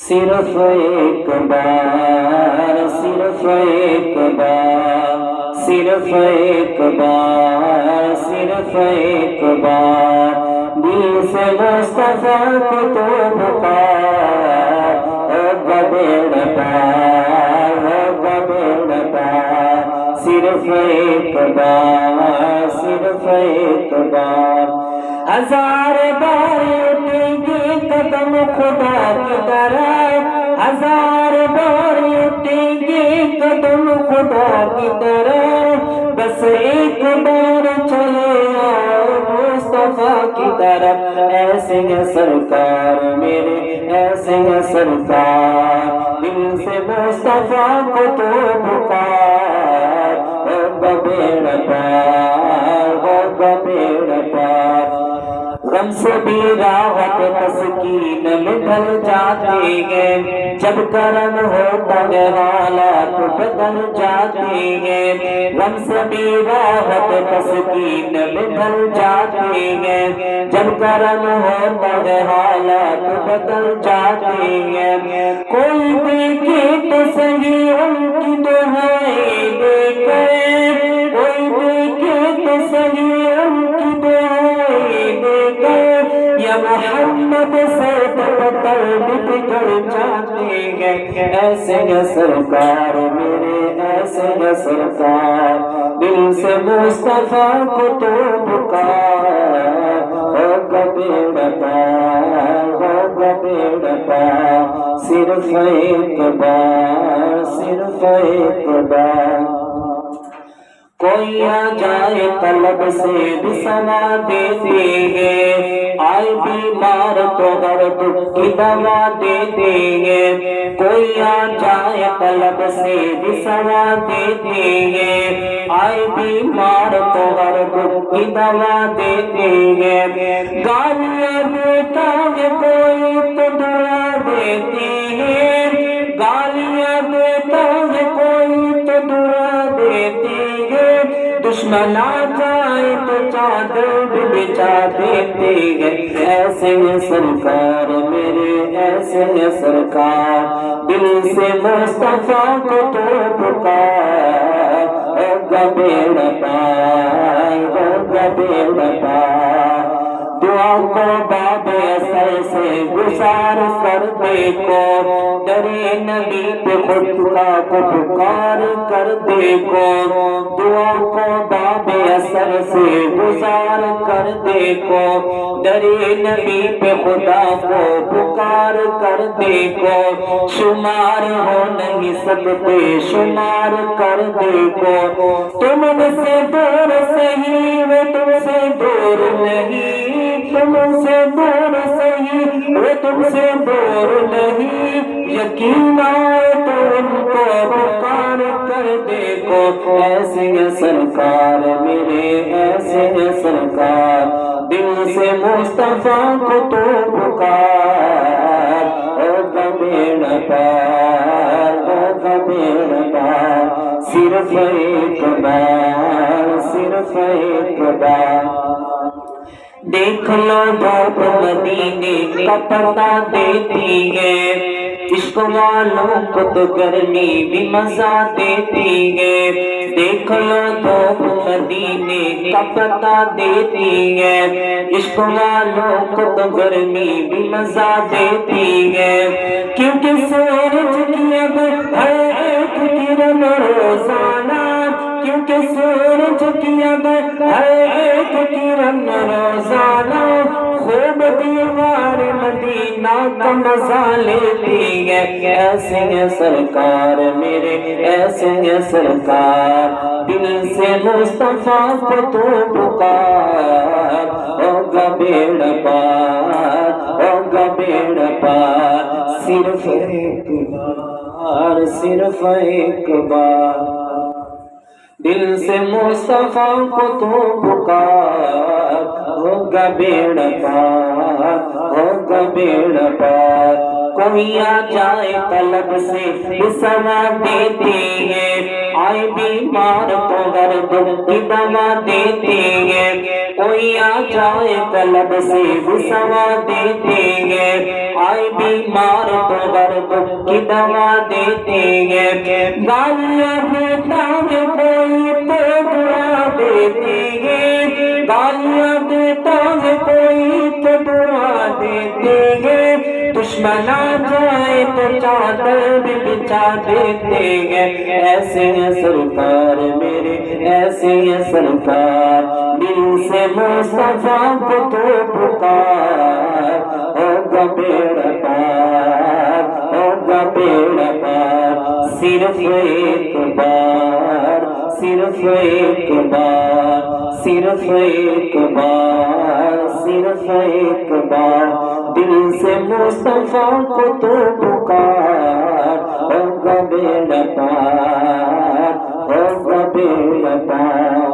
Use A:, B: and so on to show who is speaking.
A: صرف ایک بار، صرف ایک بار، صرف ایک بار، صرف ایک بار دل سے مصطفیٰ کو تو پکار، گبیڑ پار، گبیڑ پار، صرف ایک بار، صرف ایک بار۔ ہزار بار اٹھیں گے قدم خدا کی طرف، ہزار بار اٹھیں گے قدم خدا کی طرف، بس ایک بار چلے آؤ مصطفیٰ کی طرف۔ ایسے ہیں سرکار میرے، ایسے ہیں سرکار، دل سے مصطفیٰ کو تو پکار، گبیڑ پار، گبیڑ پار۔ غم سے بھی راحت تسکین میں ڈھل جاتے ہیں، جب کرم ہوتا ہے حالات بدل جاتے ہیں۔ غم سے بھی راحت تسکین میں ڈھل جاتے ہیں، جب کرم ہوتا ہے حالات بدل جاتے ہیں۔ کوئی دیکھے تو صحیح ان کی دعائیں دے کر، کوئی دیکھے تو صحیح ان کی دعائیں دے کر، یا محمد سے پتر بگڑ جاتے ہیں۔ ایسے ہیں سرکار میرے، ایسے ہیں سرکار، دل سے مصطفیٰ کو تو پکار، گبیڑ پار، گبیڑ پار، صرف ایک بار، صرف ایک بار۔ کوئی آ جائے طلب سے بھی سوا دیتے ہیں، آئے بیمار تو ہر دکھ کی دوا دیتے ہیں۔ کوئی آ جائے طلب سے بھی سوا دیتے ہیں، آئے بیمار تو ہر دکھ کی دوا دیتے ہیں۔ گالیاں دیتا ہے کوئی تو دعا دیتے ہیں، گالیاں دیتا ہے کوئی تو دعا دیتے ہیں۔ دشمن آ جائے تو چادر بھی بچھا دیتے ہیں۔ ایسے ہیں سرکار میرے، ایسے ہیں سرکار، دل سے مصطفیٰ کو تو پکار، گبیڑ پار، گبیڑ پار۔ دعا کو باب اثر سے گزار کر دیکھو، درے نبی پہ خود خدا کو پکار کر دیکھو۔ دعا کو باب اثر سے گزار کر دیکھو، درے نبی پہ خدا کو پکار کر دیکھو۔ شمار ہو نہیں سکتے شمار کر دیکھو، تم سے دور سہی وہ تم سے دور نہیں، تم سے دور سہی وہ تم سے دور نہیں، یقین آئے تو ان کو پکار کر دیکھو۔ ایسے ہیں سرکار میرے، ایسے ہیں سرکار، دل سے مصطفیٰ کو تو پکار، گبیڑ پار، گبیڑ پار، صرف ایک بار، صرف ایک بار۔ دیکھ لو دھوپ مدینے کا پتہ دیتی ہے، عشق والوں کو تو گرمی بھی مزہ دیتی ہے۔ دیکھ لو دھوپ مدینے کا پتہ دیتی ہے، عشق والوں کو تو گرمی بھی مزہ دیتی ہے۔ کیونکہ سورج کی اب ہے ایک کرن روزانہ، کیونکہ سورج کی اب ہے ایک کرن روزانہ، خوب دیوار مدینہ کا مزہ لیتی ہے۔ ایسے ہیں سرکار میرے، ایسے ہیں سرکار، دل سے مصطفیٰ کو تو پکار، گبیڑ پار، گبیڑ پار، صرف ایک بار، صرف ایک بار، دل سے مصطفیٰ کو تو پکار، گبیڑ پار، گبیڑ پار، کوئی آ جائے طلب سے سوا دیتی ہے، آئے بیمار تو درد کی دوا دیتی ہے، کوئی آ جائے طلب سے سوا دیتی ہے، آئے بیمار تو درد کی دوا دیتی ہے، گالیاں دیتا ہے کوئی تو دعا دیتی ہے، گالیاں دیتا ہے کوئی تو دعا دیتی ہے، دشمن آ جائے تو چادر بھی بچھا دیتے ہیں، ایسے ہیں سرکار میرے، ایسے ہیں سرکار، دل سے مصطفیٰ کو تو پکار، ہوگا بیڑا پار، ہوگا بیڑا پار، صرف ایک بار، صرف ایک بار، صرف ایک بار، صرف ایک بار، دل سے مصطفیٰ کو تو پکار، ہوگا بیڑا پار، ہوگا بیڑا پار۔